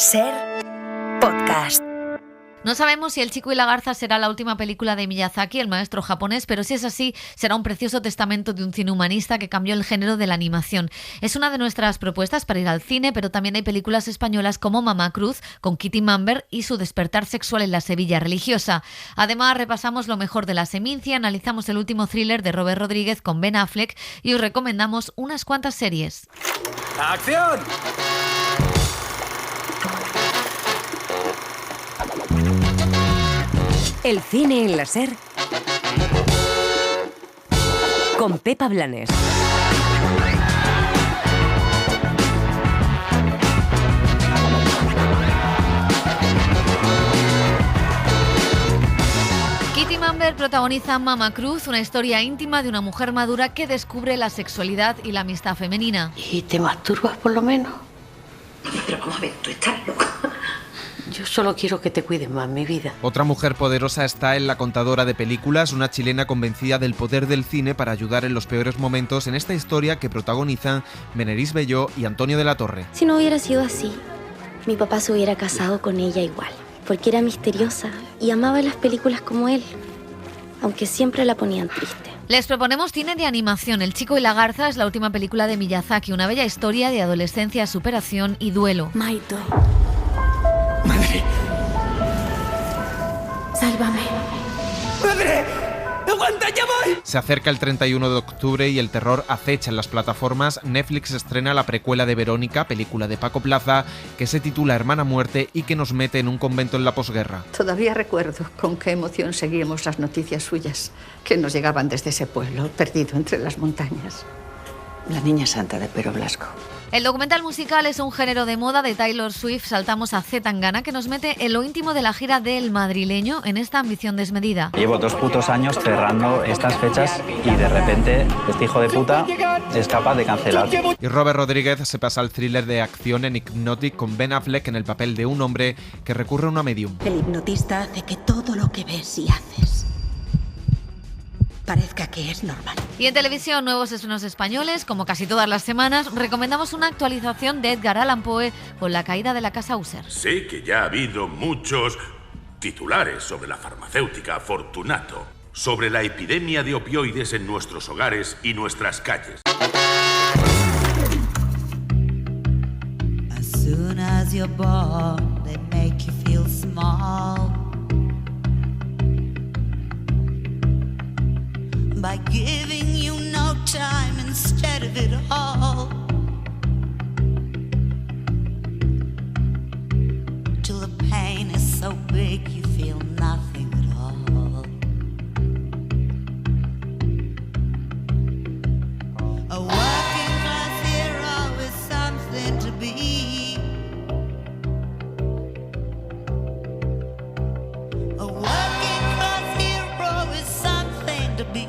Ser Podcast. No sabemos si El chico y la garza será la última película de Miyazaki, el maestro japonés, pero si es así, será un precioso testamento de un cine humanista que cambió el género de la animación. Es una de nuestras propuestas para ir al cine, pero también hay películas españolas como Mamá Cruz, con Kitty Mamber y su despertar sexual en la Sevilla religiosa. Además, repasamos lo mejor de la Seminci, analizamos el último thriller de Robert Rodríguez con Ben Affleck y os recomendamos unas cuantas series. ¡Acción! El cine en la Ser con Pepa Blanes. Kitty Mamber protagoniza Mamá Cruz, una historia íntima de una mujer madura que descubre la sexualidad y la amistad femenina. ¿Y te masturbas por lo menos? Pero vamos a ver, tú estás loca. Yo solo quiero que te cuides más, mi vida. Otra mujer poderosa está en La contadora de películas, una chilena convencida del poder del cine para ayudar en los peores momentos en esta historia que protagonizan Meneris Belló y Antonio de la Torre. Si no hubiera sido así, mi papá se hubiera casado con ella igual, porque era misteriosa y amaba las películas como él, aunque siempre la ponían triste. Les proponemos cine de animación. El chico y la garza es la última película de Miyazaki, una bella historia de adolescencia, superación y duelo. Maito, ¡Madre! sálvame. ¡Madre! ¡Aguanta, ya voy! Se acerca el 31 de octubre y el terror acecha en las plataformas. Netflix estrena la precuela de Verónica, película de Paco Plaza, que se titula Hermana Muerte y que nos mete en un convento en la posguerra. Todavía recuerdo con qué emoción seguíamos las noticias suyas que nos llegaban desde ese pueblo perdido entre las montañas. La niña santa de Pero Blasco. El documental musical es un género de moda de Taylor Swift. Saltamos a Z Tangana, que nos mete en lo íntimo de la gira del madrileño en esta ambición desmedida. Llevo 2 putos años cerrando estas fechas y de repente este hijo de puta es capaz de cancelar. Y Robert Rodríguez se pasa al thriller de acción en Hypnotic con Ben Affleck en el papel de un hombre que recurre a una medium. El hipnotista hace que todo lo que ves y haces parezca que es normal. Y en televisión, nuevos estrenos españoles. Como casi todas las semanas, recomendamos una actualización de Edgar Allan Poe con La caída de la casa User. Sé que ya ha habido muchos titulares sobre la farmacéutica Fortunato, sobre la epidemia de opioides en nuestros hogares y nuestras calles. As soon as you're born, they make you feel small. By giving you no time instead of it all. Till the pain is so big you feel nothing at all. A working class hero is something to be. A working class hero is something to be.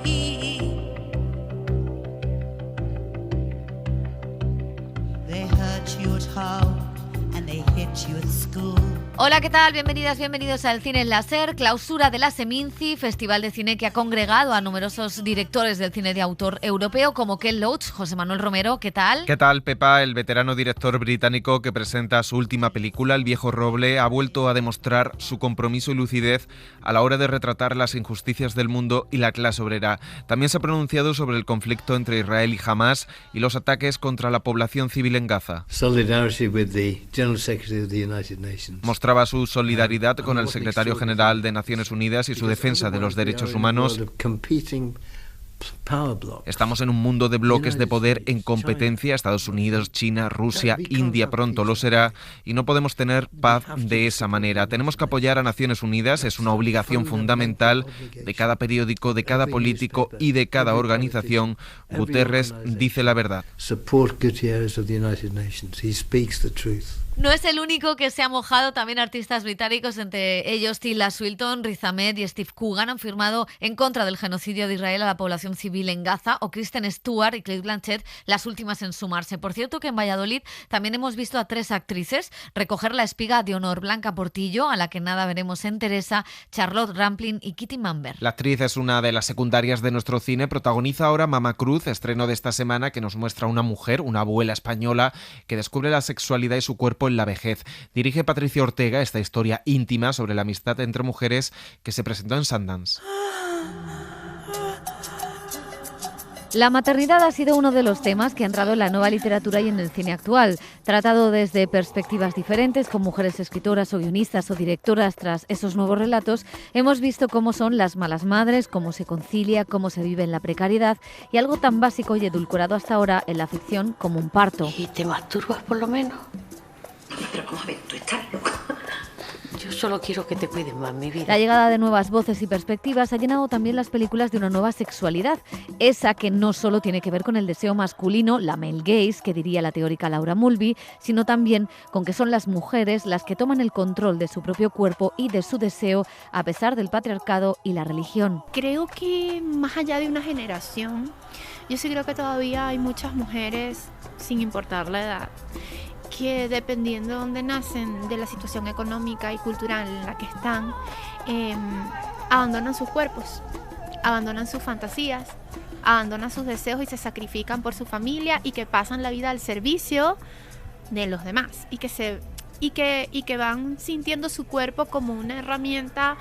Hola, ¿qué tal? Bienvenidas, bienvenidos al Cine en la Ser, clausura de la Seminci, festival de cine que ha congregado a numerosos directores del cine de autor europeo como Ken Loach, José Manuel Romero, ¿qué tal? ¿Qué tal, Pepa? El veterano director británico que presenta su última película, El viejo roble, ha vuelto a demostrar su compromiso y lucidez a la hora de retratar las injusticias del mundo y la clase obrera. También se ha pronunciado sobre el conflicto entre Israel y Hamás y los ataques contra la población civil en Gaza. Solidarity with the General Secretary of the United Nations. Mostraba su solidaridad con el secretario general de Naciones Unidas y su defensa de los derechos humanos. Estamos en un mundo de bloques de poder en competencia. Estados Unidos, China, Rusia, India pronto lo será, y no podemos tener paz de esa manera. Tenemos que apoyar a Naciones Unidas, es una obligación fundamental de cada periódico, de cada político y de cada organización. Guterres dice la verdad. No es el único que se ha mojado, también artistas británicos, entre ellos Tilda Swinton, Riz Ahmed y Steve Coogan, han firmado en contra del genocidio de Israel a la población civil en Gaza, o Kristen Stewart y Cate Blanchett, las últimas en sumarse. Por cierto que en Valladolid también hemos visto a 3 actrices recoger la espiga de honor: Blanca Portillo, a la que nada veremos en Teresa, Charlotte Rampling y Kitty Mamber. La actriz es una de las secundarias de nuestro cine, protagoniza ahora Mamá Cruz, estreno de esta semana que nos muestra una mujer, una abuela española, que descubre la sexualidad y su cuerpo en la vejez. Dirige Patricia Ortega esta historia íntima sobre la amistad entre mujeres que se presentó en Sundance. La maternidad ha sido uno de los temas que ha entrado en la nueva literatura y en el cine actual. Tratado desde perspectivas diferentes, con mujeres escritoras o guionistas o directoras, tras esos nuevos relatos, hemos visto cómo son las malas madres, cómo se concilia, cómo se vive en la precariedad y algo tan básico y edulcorado hasta ahora en la ficción como un parto. ¿Y te masturbas por lo menos? Pero vamos a ver, tú estás loca. Yo solo quiero que te cuiden más, mi vida. La llegada de nuevas voces y perspectivas ha llenado también las películas de una nueva sexualidad, esa que no solo tiene que ver con el deseo masculino, la male gaze, que diría la teórica Laura Mulvey, sino también con que son las mujeres las que toman el control de su propio cuerpo y de su deseo a pesar del patriarcado y la religión. Creo que más allá de una generación, yo sí creo que todavía hay muchas mujeres, sin importar la edad, que dependiendo de dónde nacen, de la situación económica y cultural en la que están, abandonan sus cuerpos, abandonan sus fantasías, abandonan sus deseos y se sacrifican por su familia y que pasan la vida al servicio de los demás y que van sintiendo su cuerpo como una herramienta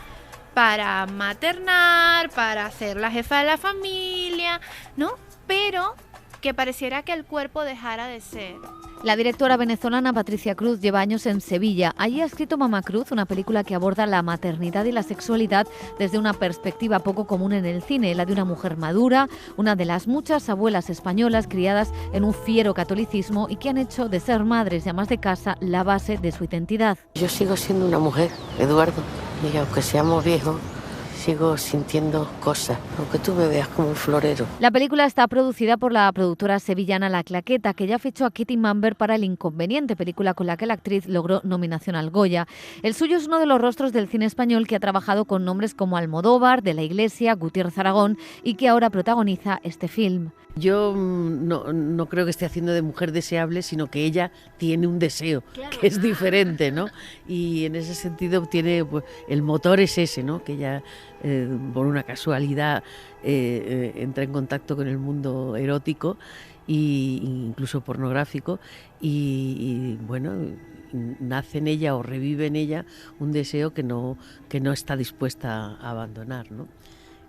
para maternar, para ser la jefa de la familia, ¿no? Pero que pareciera que el cuerpo dejara de ser. La directora venezolana Patricia Cruz lleva años en Sevilla. Allí ha escrito Mamá Cruz, una película que aborda la maternidad y la sexualidad desde una perspectiva poco común en el cine, la de una mujer madura, una de las muchas abuelas españolas criadas en un fiero catolicismo y que han hecho de ser madres y amas de casa la base de su identidad. Yo sigo siendo una mujer, Eduardo, y aunque seamos viejos, sigo sintiendo cosas, aunque tú me veas como un florero. La película está producida por la productora sevillana La Claqueta, que ya fichó a Kitty Mamber para El Inconveniente, película con la que la actriz logró nominación al Goya. El suyo es uno de los rostros del cine español que ha trabajado con nombres como Almodóvar, De la Iglesia, Gutiérrez Aragón y que ahora protagoniza este film. Yo no creo que esté haciendo de mujer deseable, sino que ella tiene un deseo, claro, que es diferente, ¿no? Y en ese sentido tiene, pues, el motor es ese, ¿no? Que ella, por una casualidad, entra en contacto con el mundo erótico e incluso pornográfico y bueno, nace en ella o revive en ella un deseo que no está dispuesta a abandonar, ¿no?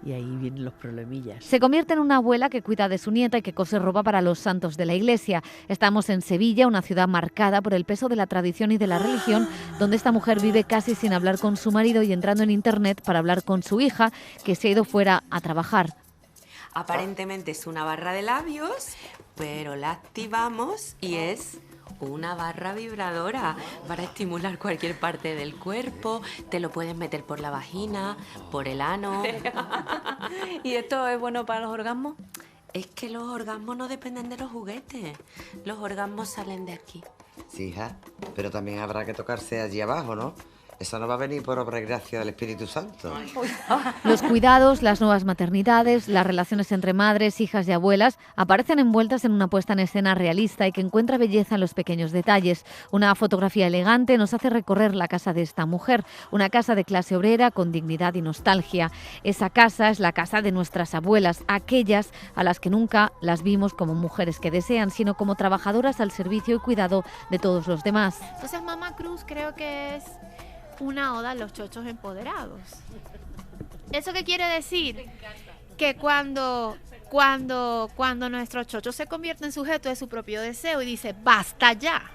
Y ahí vienen los problemillas. Se convierte en una abuela que cuida de su nieta y que cose ropa para los santos de la iglesia. Estamos en Sevilla, una ciudad marcada por el peso de la tradición y de la religión, donde esta mujer vive casi sin hablar con su marido y entrando en internet para hablar con su hija, que se ha ido fuera a trabajar. Aparentemente es una barra de labios, pero la activamos y es una barra vibradora para estimular cualquier parte del cuerpo. Te lo puedes meter por la vagina, por el ano. ¿Y esto es bueno para los orgasmos? Es que los orgasmos no dependen de los juguetes. Los orgasmos salen de aquí. Sí, hija, pero también habrá que tocarse allí abajo, ¿no? Eso no va a venir por obra y gracia del Espíritu Santo. Los cuidados, las nuevas maternidades, las relaciones entre madres, hijas y abuelas aparecen envueltas en una puesta en escena realista y que encuentra belleza en los pequeños detalles. Una fotografía elegante nos hace recorrer la casa de esta mujer, una casa de clase obrera con dignidad y nostalgia. Esa casa es la casa de nuestras abuelas, aquellas a las que nunca las vimos como mujeres que desean, sino como trabajadoras al servicio y cuidado de todos los demás. Entonces Mamá Cruz creo que es una oda a los chochos empoderados. ¿Eso qué quiere decir? Que cuando nuestro chocho se convierte en sujeto de su propio deseo y dice, basta ya,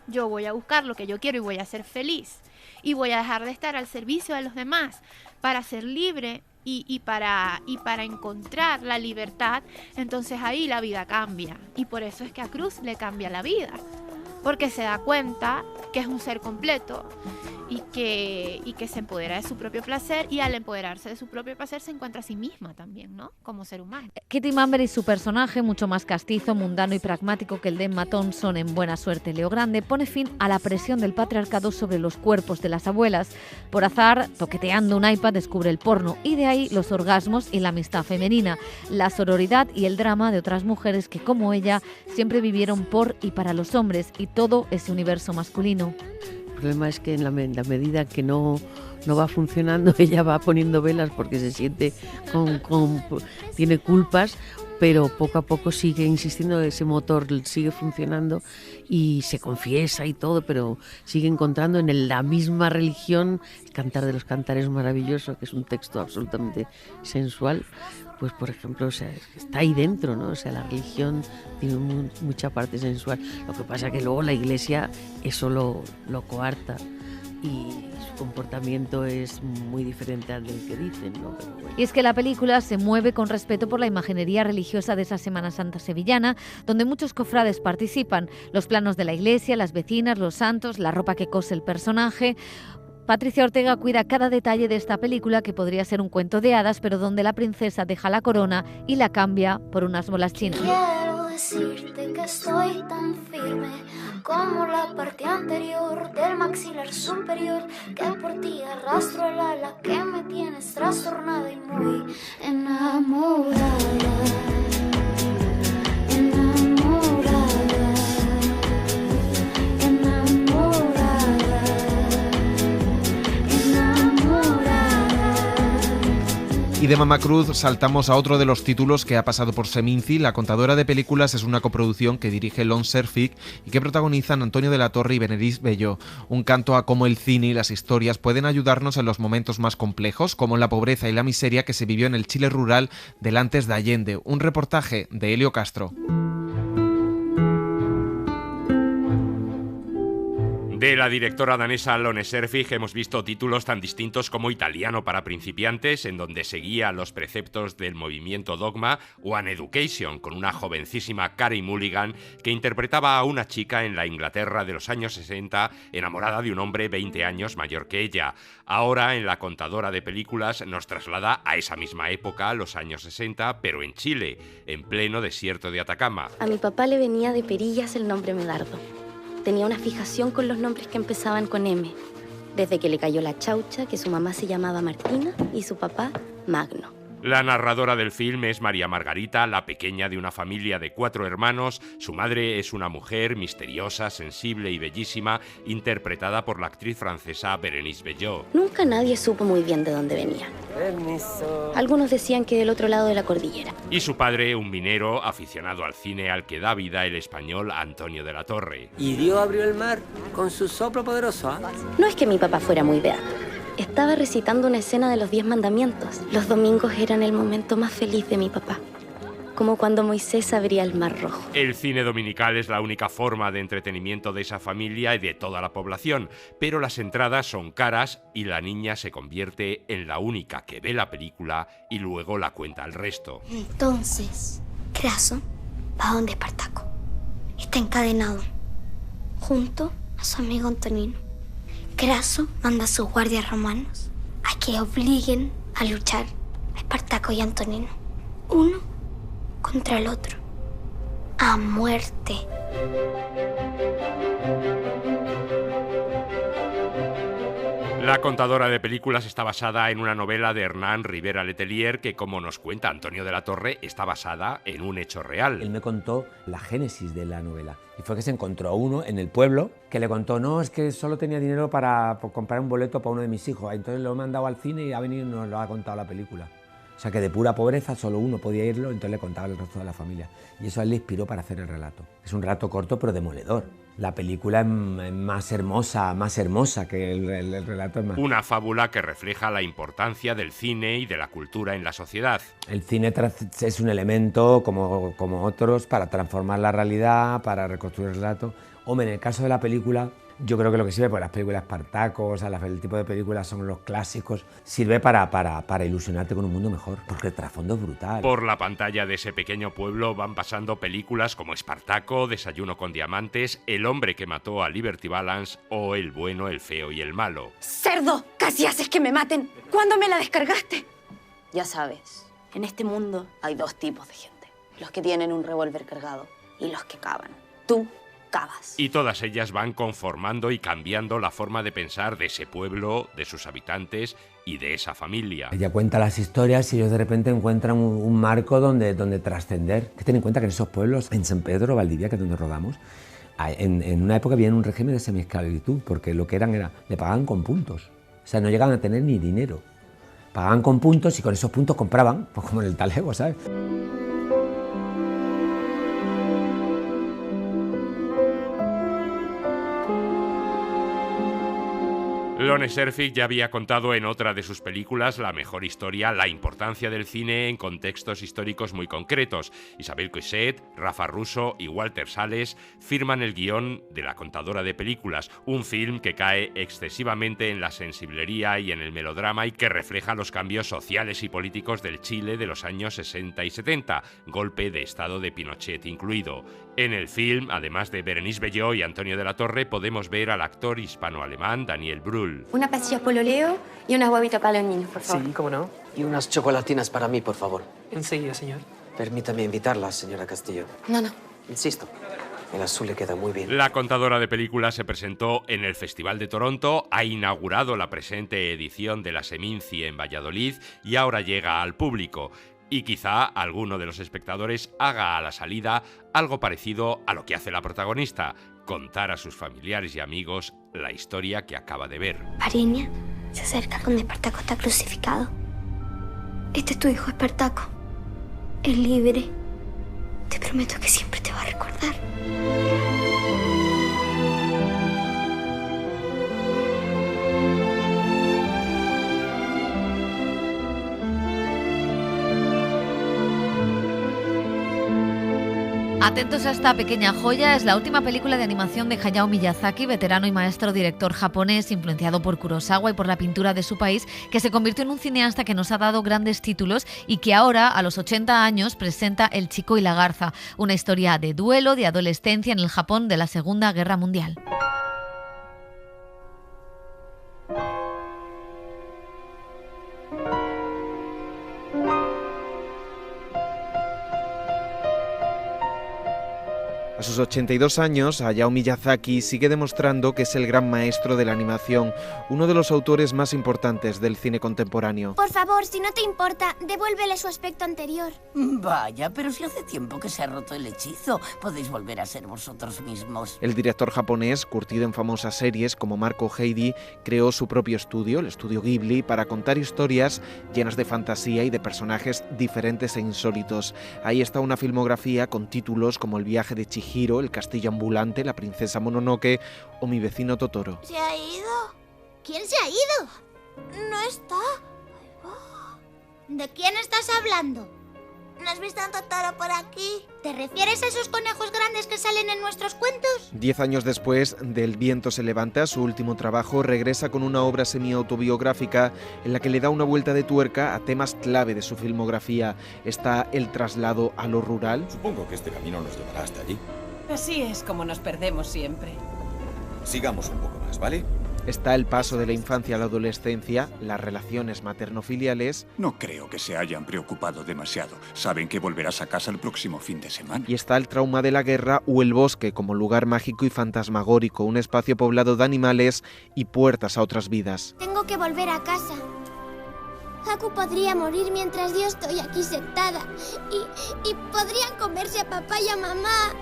yo voy a buscar lo que yo quiero y voy a ser feliz y voy a dejar de estar al servicio de los demás para ser libre y para encontrar la libertad, entonces ahí la vida cambia. Y por eso es que a Cruz le cambia la vida, porque se da cuenta que es un ser completo y que se empodera de su propio placer, y al empoderarse de su propio placer se encuentra a sí misma también, ¿no? Como ser humano. Kitty Mamber y su personaje, mucho más castizo, mundano y pragmático que el de Emma Thompson en Buena Suerte, Leo Grande, pone fin a la presión del patriarcado sobre los cuerpos de las abuelas. Por azar, toqueteando un iPad, descubre el porno, y de ahí los orgasmos y la amistad femenina, la sororidad y el drama de otras mujeres que, como ella, siempre vivieron por y para los hombres, y todo ese universo masculino. El problema es que en la medida que no va funcionando, ella va poniendo velas porque se siente tiene culpas, pero poco a poco sigue insistiendo, ese motor sigue funcionando y se confiesa y todo, pero sigue encontrando en la misma religión, el Cantar de los Cantares maravilloso, que es un texto absolutamente sensual, pues por ejemplo, o sea, está ahí dentro, ¿no? O sea, la religión tiene mucha parte sensual. Lo que pasa es que luego la Iglesia eso lo coarta y su comportamiento es muy diferente al del que dicen, ¿no? Pero bueno. Y es que la película se mueve con respeto por la imaginería religiosa de esa Semana Santa sevillana, donde muchos cofrades participan. Los planos de la iglesia, las vecinas, los santos, la ropa que cose el personaje. Patricia Ortega cuida cada detalle de esta película, que podría ser un cuento de hadas, pero donde la princesa deja la corona y la cambia por unas bolas chinas. Quiero decirte que estoy tan firme como la parte anterior del maxilar superior, que por ti arrastro el ala que me tienes trastornada y muy enamorada. Y de Mama Cruz saltamos a otro de los títulos que ha pasado por Seminci. La contadora de películas es una coproducción que dirige Lon Serfic y que protagonizan Antonio de la Torre y Benedís Bello. Un canto a cómo el cine y las historias pueden ayudarnos en los momentos más complejos, como la pobreza y la miseria que se vivió en el Chile rural del antes de Allende. Un reportaje de Helio Castro. De la directora danesa Lone Serfig hemos visto títulos tan distintos como Italiano para principiantes, en donde seguía los preceptos del movimiento Dogma, o An Education, con una jovencísima Carey Mulligan que interpretaba a una chica en la Inglaterra de los años 60, enamorada de un hombre 20 años mayor que ella. Ahora, en La contadora de películas, nos traslada a esa misma época, los años 60, pero en Chile, en pleno desierto de Atacama. A mi papá le venía de perillas el nombre Medardo. Tenía una fijación con los nombres que empezaban con M, desde que le cayó la chaucha, que su mamá se llamaba Martina y su papá Magno. La narradora del film es María Margarita, la pequeña de una familia de 4 hermanos. Su madre es una mujer misteriosa, sensible y bellísima, interpretada por la actriz francesa Bérénice Bejo. Nunca nadie supo muy bien de dónde venía. Permiso. Algunos decían que del otro lado de la cordillera. Y su padre, un minero aficionado al cine al que da vida el español Antonio de la Torre. Y Dios abrió el mar con su soplo poderoso, ¿eh? No es que mi papá fuera muy beato. Estaba recitando una escena de los 10 mandamientos. Los domingos eran el momento más feliz de mi papá, como cuando Moisés abría el mar rojo. El cine dominical es la única forma de entretenimiento de esa familia y de toda la población, pero las entradas son caras y la niña se convierte en la única que ve la película y luego la cuenta al resto. Entonces, Craso va donde Espartaco. Está encadenado, junto a su amigo Antonino. Craso manda a sus guardias romanos a que obliguen a luchar a Espartaco y Antonino, uno contra el otro, a muerte. La contadora de películas está basada en una novela de Hernán Rivera Letelier que, como nos cuenta Antonio de la Torre, está basada en un hecho real. Él me contó la génesis de la novela y fue que se encontró uno en el pueblo que le contó, no, es que solo tenía dinero para comprar un boleto para uno de mis hijos, entonces lo he mandado al cine y ha venido y nos lo ha contado la película. O sea que de pura pobreza solo uno podía irlo, entonces le contaba al resto de la familia. Y eso a él le inspiró para hacer el relato. Es un relato corto pero demoledor. La película es más hermosa que el relato es más... Una fábula que refleja la importancia del cine y de la cultura en la sociedad. El cine es un elemento, como otros, para transformar la realidad, para reconstruir el relato. Hombre, en el caso de la película, yo creo que lo que sirve, pues las películas Espartaco, o sea, el tipo de películas son los clásicos, sirve para ilusionarte con un mundo mejor, porque el trasfondo es brutal. Por la pantalla de ese pequeño pueblo van pasando películas como Espartaco, Desayuno con diamantes, El hombre que mató a Liberty Balance o El bueno, el feo y el malo. ¡Cerdo! ¡Casi haces que me maten! ¿Cuándo me la descargaste? Ya sabes, en este mundo hay 2 tipos de gente. Los que tienen un revólver cargado y los que cavan. Tú cavas. Y todas ellas van conformando y cambiando la forma de pensar de ese pueblo, de sus habitantes y de esa familia. Ella cuenta las historias y ellos de repente encuentran un marco donde trascender. Que ten en cuenta que en esos pueblos, en San Pedro, Valdivia, que es donde rodamos, en una época había un régimen de semiesclavitud, porque lo que eran era, le pagaban con puntos. O sea, no llegaban a tener ni dinero. Pagaban con puntos y con esos puntos compraban, pues como en el talego, ¿sabes? Lone Serfig ya había contado en otra de sus películas, La mejor historia, la importancia del cine en contextos históricos muy concretos. Isabel Coixet, Rafa Russo y Walter Sales firman el guión de La contadora de películas, un film que cae excesivamente en la sensiblería y en el melodrama y que refleja los cambios sociales y políticos del Chile de los años 60 y 70, golpe de estado de Pinochet incluido. En el film, además de Berenice Bejo y Antonio de la Torre, podemos ver al actor hispano-alemán Daniel Brühl. Una pastilla pololeo y una huevita para los niños, por favor. Sí, cómo no. Y unas chocolatinas para mí, por favor. Enseguida, señor. Permítame invitarla, señora Castillo. No. Insisto, el azul le queda muy bien. La contadora de películas se presentó en el Festival de Toronto, ha inaugurado la presente edición de la Seminci en Valladolid y ahora llega al público. Y quizá alguno de los espectadores haga a la salida algo parecido a lo que hace la protagonista, contar a sus familiares y amigos la historia que acaba de ver. Varinia se acerca donde Espartaco está crucificado. Este es tu hijo, Espartaco. Es libre. Te prometo que siempre te va a recordar. Atentos a esta pequeña joya, es la última película de animación de Hayao Miyazaki, veterano y maestro director japonés, influenciado por Kurosawa y por la pintura de su país, que se convirtió en un cineasta que nos ha dado grandes títulos y que ahora, a los 80 años, presenta El chico y la garza, una historia de duelo, de adolescencia en el Japón de la Segunda Guerra Mundial. A sus 82 años, Hayao Miyazaki sigue demostrando que es el gran maestro de la animación, uno de los autores más importantes del cine contemporáneo. Por favor, si no te importa, devuélvele su aspecto anterior. Vaya, pero si hace tiempo que se ha roto el hechizo, podéis volver a ser vosotros mismos. El director japonés, curtido en famosas series como Marco Heidi, creó su propio estudio, el estudio Ghibli, para contar historias llenas de fantasía y de personajes diferentes e insólitos. Ahí está una filmografía con títulos como El viaje de Chihiro, El castillo ambulante, La princesa Mononoke o Mi vecino Totoro. ¿Se ha ido? ¿Quién se ha ido? No está. ¿De quién estás hablando? ¿No has visto a Totoro por aquí? ¿Te refieres a esos conejos grandes que salen en nuestros cuentos? 10 años después del Viento se levanta, su último trabajo, regresa con una obra semi-autobiográfica en la que le da una vuelta de tuerca a temas clave de su filmografía. Está el traslado a lo rural. Supongo que este camino nos llevará hasta allí. Así es como nos perdemos siempre. Sigamos un poco más, ¿vale? Está el paso de la infancia a la adolescencia, las relaciones materno-filiales. No creo que se hayan preocupado demasiado. Saben que volverás a casa el próximo fin de semana. Y está el trauma de la guerra o el bosque como lugar mágico y fantasmagórico, un espacio poblado de animales y puertas a otras vidas. Tengo que volver a casa. Haku podría morir mientras yo estoy aquí sentada. Y podrían comerse a papá y a mamá.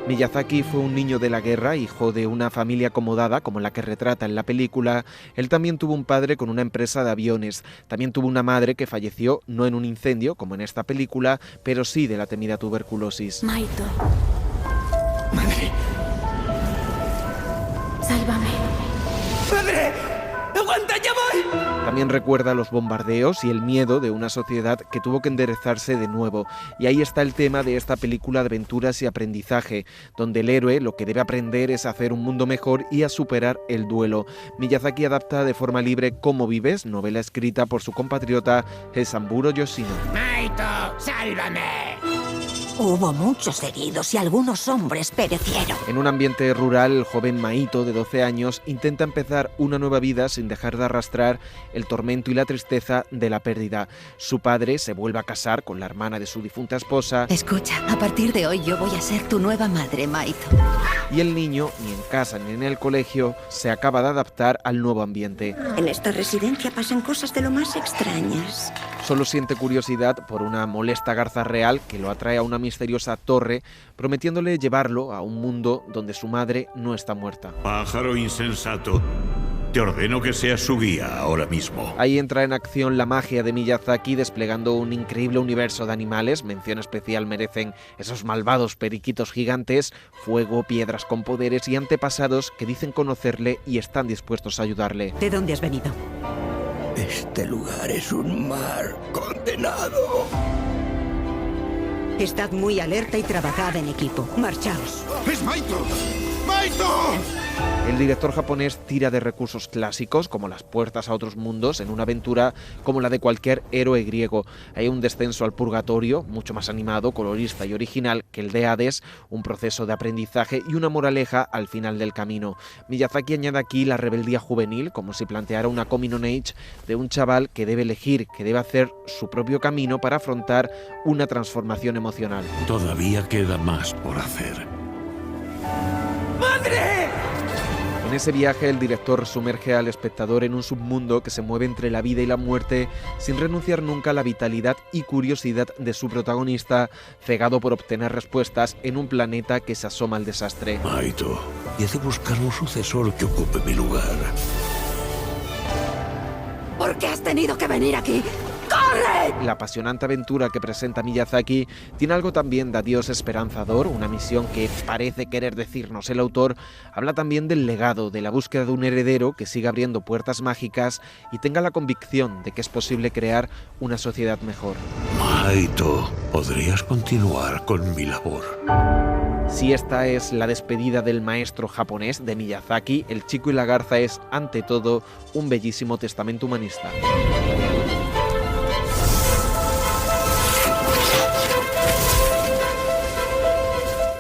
Miyazaki fue un niño de la guerra, hijo de una familia acomodada como la que retrata en la película. Él también tuvo un padre con una empresa de aviones. También tuvo una madre que falleció no en un incendio, como en esta película, pero sí de la temida tuberculosis. Maito. Madre. Sálvame. ¡Madre! ¡Aguanta, ya voy! También recuerda los bombardeos y el miedo de una sociedad que tuvo que enderezarse de nuevo. Y ahí está el tema de esta película de aventuras y aprendizaje, donde el héroe lo que debe aprender es a hacer un mundo mejor y a superar el duelo. Miyazaki adapta de forma libre Cómo vives, novela escrita por su compatriota Heisamburo Yoshino. ¡Maito, sálvame! Hubo muchos heridos y algunos hombres perecieron. En un ambiente rural, el joven Maito, de 12 años, intenta empezar una nueva vida sin dejar de arrastrar el tormento y la tristeza de la pérdida. Su padre se vuelve a casar con la hermana de su difunta esposa. Escucha, a partir de hoy yo voy a ser tu nueva madre, Maito. Y el niño, ni en casa ni en el colegio, se acaba de adaptar al nuevo ambiente. En esta residencia pasan cosas de lo más extrañas. Solo siente curiosidad por una molesta garza real que lo atrae a una misteriosa torre, prometiéndole llevarlo a un mundo donde su madre no está muerta. Pájaro insensato. Te ordeno que seas su guía ahora mismo. Ahí entra en acción la magia de Miyazaki, desplegando un increíble universo de animales. Mención especial merecen esos malvados periquitos gigantes, fuego, piedras con poderes y antepasados que dicen conocerle y están dispuestos a ayudarle. ¿De dónde has venido? Este lugar es un mar condenado. Estad muy alerta y trabajad en equipo. Marchaos. ¡Es Maito! ¡Maito! El director japonés tira de recursos clásicos, como las puertas a otros mundos, en una aventura como la de cualquier héroe griego. Hay un descenso al purgatorio, mucho más animado, colorista y original que el de Hades, un proceso de aprendizaje y una moraleja al final del camino. Miyazaki añade aquí la rebeldía juvenil, como si planteara una coming on age de un chaval que debe elegir, que debe hacer su propio camino para afrontar una transformación emocional. Todavía queda más por hacer. ¡Madre! En ese viaje el director sumerge al espectador en un submundo que se mueve entre la vida y la muerte sin renunciar nunca a la vitalidad y curiosidad de su protagonista, cegado por obtener respuestas en un planeta que se asoma al desastre. Maito, y he de buscar un sucesor que ocupe mi lugar. ¿Por qué has tenido que venir aquí? ¡Corre! La apasionante aventura que presenta Miyazaki tiene algo también de adiós esperanzador, una misión que parece querer decirnos el autor. Habla también del legado, de la búsqueda de un heredero que siga abriendo puertas mágicas y tenga la convicción de que es posible crear una sociedad mejor. Maito, podrías continuar con mi labor. Si esta es la despedida del maestro japonés de Miyazaki, El chico y la garza es, ante todo, un bellísimo testamento humanista.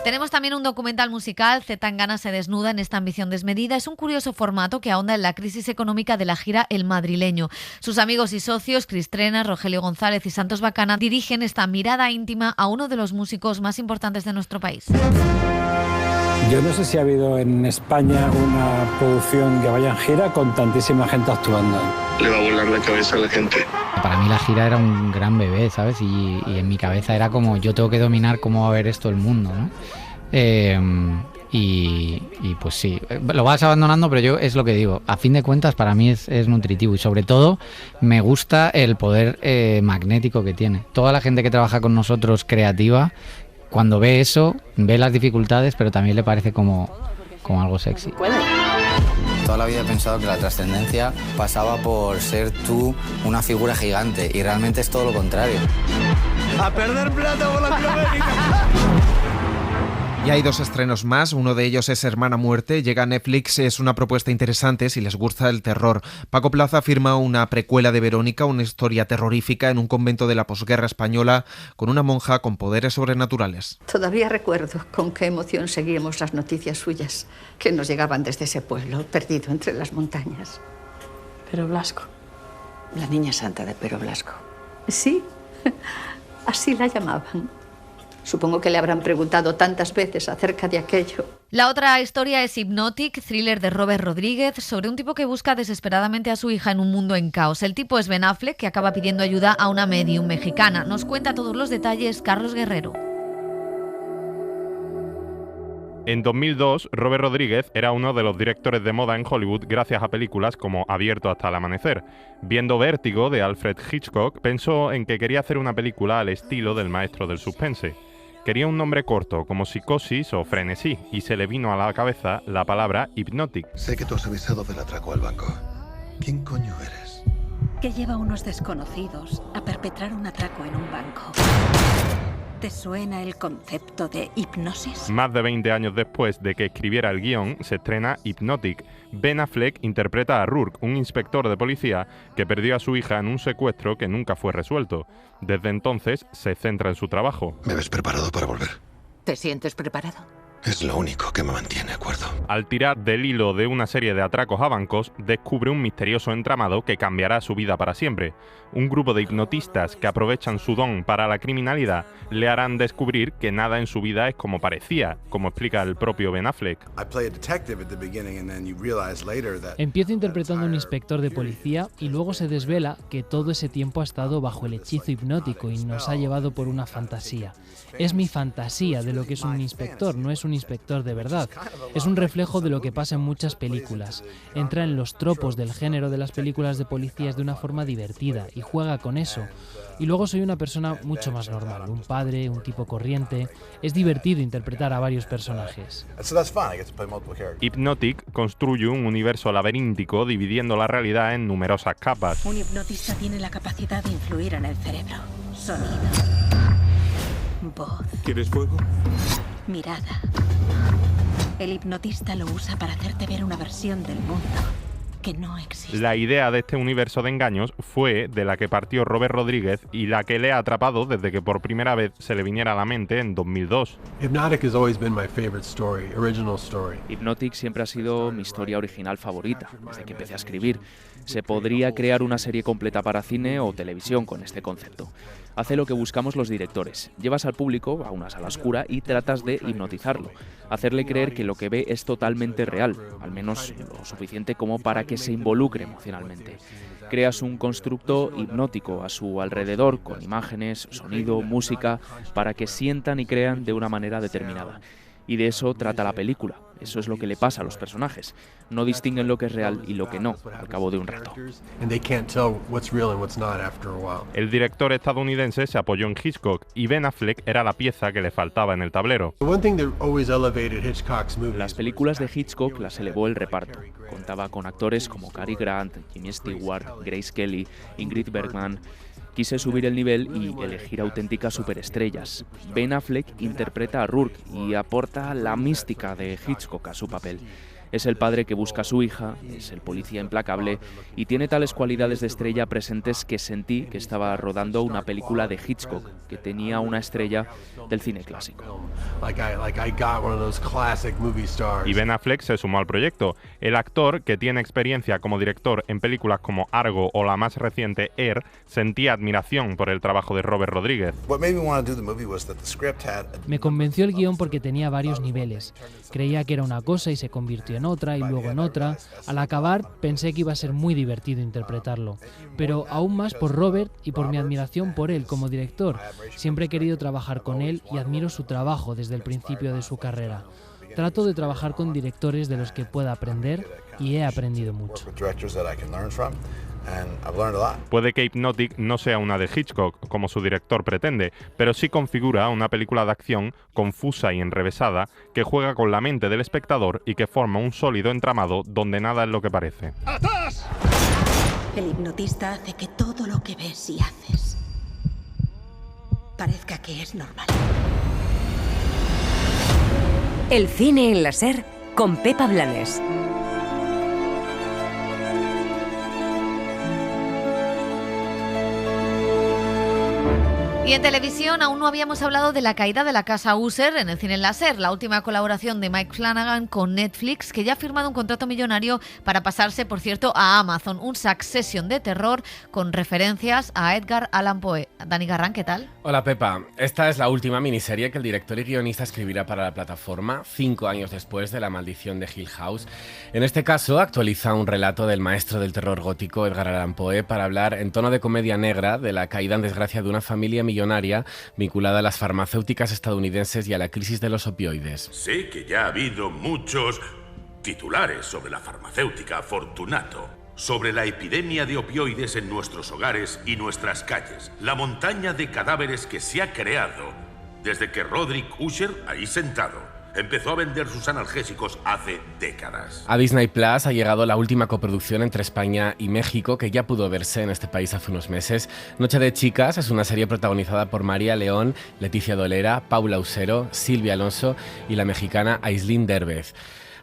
Tenemos también un documental musical, Zetangana se desnuda en esta ambición desmedida. Es un curioso formato que ahonda en la crisis económica de la gira El Madrileño. Sus amigos y socios, Cris Trenas, Rogelio González y Santos Bacana, dirigen esta mirada íntima a uno de los músicos más importantes de nuestro país. Yo no sé si ha habido en España una producción que vaya en gira con tantísima gente actuando. Le va a volar la cabeza a la gente. Para mí la gira era un gran bebé, ¿sabes? Y en mi cabeza era como, yo tengo que dominar cómo va a ver esto el mundo, ¿no? Y pues sí, lo vas abandonando, pero yo es lo que digo, a fin de cuentas para mí es nutritivo y sobre todo me gusta el poder magnético que tiene. Toda la gente que trabaja con nosotros creativa, cuando ve eso, ve las dificultades, pero también le parece como algo sexy. Toda la vida he pensado que la trascendencia pasaba por ser tú una figura gigante y realmente es todo lo contrario. ¡A perder plata por Latinoamérica! Y hay dos estrenos más, uno de ellos es Hermana Muerte, llega a Netflix, es una propuesta interesante si les gusta el terror. Paco Plaza firma una precuela de Verónica, una historia terrorífica en un convento de la posguerra española con una monja con poderes sobrenaturales. Todavía recuerdo con qué emoción seguíamos las noticias suyas que nos llegaban desde ese pueblo perdido entre las montañas. Pero Blasco. La niña santa de Pero Blasco. Sí, así la llamaban. Supongo que le habrán preguntado tantas veces acerca de aquello. La otra historia es Hypnotic, thriller de Robert Rodríguez, sobre un tipo que busca desesperadamente a su hija en un mundo en caos. El tipo es Ben Affleck, que acaba pidiendo ayuda a una medium mexicana. Nos cuenta todos los detalles Carlos Guerrero. En 2002, Robert Rodríguez era uno de los directores de moda en Hollywood gracias a películas como Abierto hasta el amanecer. Viendo Vértigo, de Alfred Hitchcock, pensó en que quería hacer una película al estilo del maestro del suspense. Quería un nombre corto, como Psicosis o Frenesí, y se le vino a la cabeza la palabra Hypnotic. Sé que tú has avisado del atraco al banco. ¿Quién coño eres? Que lleva a unos desconocidos a perpetrar un atraco en un banco. ¿Te suena el concepto de hipnosis? Más de 20 años después de que escribiera el guión, se estrena Hypnotic. Ben Affleck interpreta a Rourke, un inspector de policía que perdió a su hija en un secuestro que nunca fue resuelto. Desde entonces, se centra en su trabajo. ¿Me ves preparado para volver? ¿Te sientes preparado? Es lo único que me mantiene acuerdo. Al tirar del hilo de una serie de atracos a bancos, descubre un misterioso entramado que cambiará su vida para siempre. Un grupo de hipnotistas que aprovechan su don para la criminalidad le harán descubrir que nada en su vida es como parecía, como explica el propio Ben Affleck. Empiezo interpretando a un inspector de policía y luego se desvela que todo ese tiempo ha estado bajo el hechizo hipnótico y nos ha llevado por una fantasía. Es mi fantasía de lo que es un inspector, no es un un inspector de verdad. Es un reflejo de lo que pasa en muchas películas. Entra en los tropos del género de las películas de policías de una forma divertida y juega con eso. Y luego soy una persona mucho más normal, un padre, un tipo corriente. Es divertido interpretar a varios personajes. Hypnotic construye un universo laberíntico dividiendo la realidad en numerosas capas. Un hipnotista tiene la capacidad de influir en el cerebro. Sonido. Voz. ¿Quieres fuego? Mirada. El hipnotista lo usa para hacerte ver una versión del mundo que no existe. La idea de este universo de engaños fue de la que partió Robert Rodríguez y la que le ha atrapado desde que por primera vez se le viniera a la mente en 2002. Hypnotic siempre ha sido mi historia original favorita, desde que empecé a escribir. Se podría crear una serie completa para cine o televisión con este concepto. Hace lo que buscamos los directores. Llevas al público a una sala oscura y tratas de hipnotizarlo, hacerle creer que lo que ve es totalmente real, al menos lo suficiente como para que se involucre emocionalmente. Creas un constructo hipnótico a su alrededor con imágenes, sonido, música, para que sientan y crean de una manera determinada. Y de eso trata la película. Eso es lo que le pasa a los personajes. No distinguen lo que es real y lo que no, al cabo de un rato. El director estadounidense se apoyó en Hitchcock y Ben Affleck era la pieza que le faltaba en el tablero. Las películas de Hitchcock las elevó el reparto. Contaba con actores como Cary Grant, Jimmy Stewart, Grace Kelly, Ingrid Bergman. Quise subir el nivel y elegir auténticas superestrellas. Ben Affleck interpreta a Rourke y aporta la mística de Hitchcock a su papel. Es el padre que busca a su hija, es el policía implacable y tiene tales cualidades de estrella presentes que sentí que estaba rodando una película de Hitchcock, que tenía una estrella del cine clásico. Y Ben Affleck se sumó al proyecto. El actor, que tiene experiencia como director en películas como Argo o la más reciente Air, sentía admiración por el trabajo de Robert Rodríguez. Me convenció el guión porque tenía varios niveles. Creía que era una cosa y se convirtió en otra y luego en otra. Al acabar pensé que iba a ser muy divertido interpretarlo, pero aún más por Robert y por mi admiración por él como director. Siempre he querido trabajar con él y admiro su trabajo desde el principio de su carrera. Trato de trabajar con directores de los que pueda aprender y he aprendido mucho. Puede que Hypnotic no sea una de Hitchcock, como su director pretende, pero sí configura una película de acción confusa y enrevesada que juega con la mente del espectador y que forma un sólido entramado donde nada es lo que parece. ¡Atrás! El hipnotista hace que todo lo que ves y haces parezca que es normal. El cine en la SER con Pepa Blanes. Y en televisión aún no habíamos hablado de la caída de la casa User en el cine láser, la última colaboración de Mike Flanagan con Netflix, que ya ha firmado un contrato millonario para pasarse, por cierto, a Amazon, un Succession de terror con referencias a Edgar Allan Poe. Dani Garrán, ¿qué tal? Hola Pepa, esta es la última miniserie que el director y guionista escribirá para la plataforma 5 años después de La maldición de Hill House. En este caso actualiza un relato del maestro del terror gótico Edgar Allan Poe para hablar en tono de comedia negra de la caída en desgracia de una familia millonaria vinculada a las farmacéuticas estadounidenses y a la crisis de los opioides. Sé que ya ha habido muchos titulares sobre la farmacéutica Fortunato, sobre la epidemia de opioides en nuestros hogares y nuestras calles, la montaña de cadáveres que se ha creado desde que Roderick Usher, ahí sentado, empezó a vender sus analgésicos hace décadas. A Disney Plus ha llegado la última coproducción entre España y México, que ya pudo verse en este país hace unos meses. Noche de Chicas es una serie protagonizada por María León, Leticia Dolera, Paula Usero, Silvia Alonso y la mexicana Aislinn Derbez.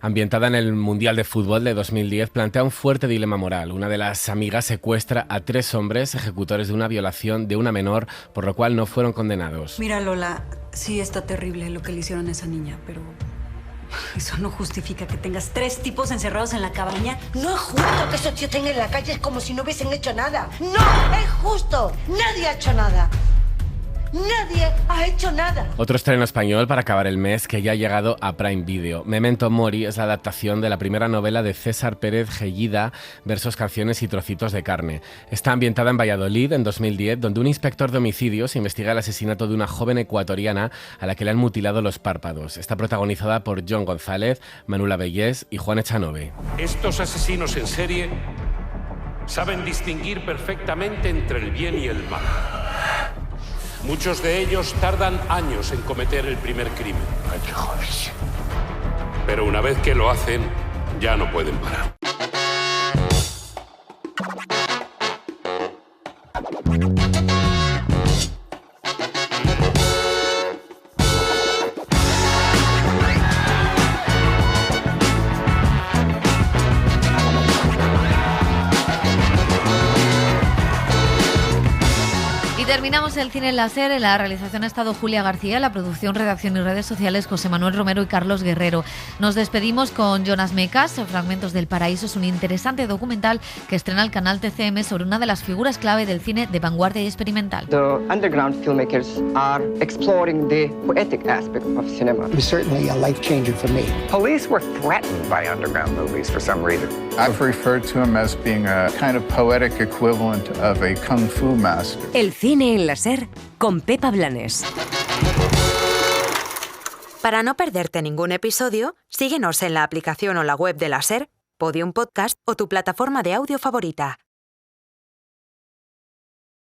Ambientada en el Mundial de Fútbol de 2010, plantea un fuerte dilema moral. Una de las amigas secuestra a 3 hombres ejecutores de una violación de una menor, por lo cual no fueron condenados. Mira, Lola, sí está terrible lo que le hicieron a esa niña, pero eso no justifica que tengas 3 tipos encerrados en la cabaña. No es justo que esos tíos estén en la calle como si no hubiesen hecho nada. ¡No es justo! ¡Nadie ha hecho nada! Nadie ha hecho nada. Otro estreno español para acabar el mes que ya ha llegado a Prime Video. Memento Mori es la adaptación de la primera novela de César Pérez Gellida, Versos, canciones y trocitos de carne. Está ambientada en Valladolid en 2010, donde un inspector de homicidios investiga el asesinato de una joven ecuatoriana a la que le han mutilado los párpados. Está protagonizada por John González, Manuela Bellés y Juan Echanove. Estos asesinos en serie saben distinguir perfectamente entre el bien y el mal. Muchos de ellos tardan años en cometer el primer crimen. Pero una vez que lo hacen, ya no pueden parar. Terminamos el cine en la SER. En la realización ha estado Julia García, la producción, redacción y redes sociales José Manuel Romero y Carlos Guerrero. Nos despedimos con Jonas Mekas. Fragmentos del Paraíso es un interesante documental que estrena el canal TCM sobre una de las figuras clave del cine de vanguardia y experimental. The underground filmmakers are exploring the poetic aspect of cinema. It was certainly a life changer for me. Police were threatened by underground movies for some reason. I've referred to him as being a kind of poetic equivalent of a kung fu master. El cine en la SER con Pepa Blanes. Para no perderte ningún episodio, síguenos en la aplicación o la web de la SER, Podium Podcast o tu plataforma de audio favorita.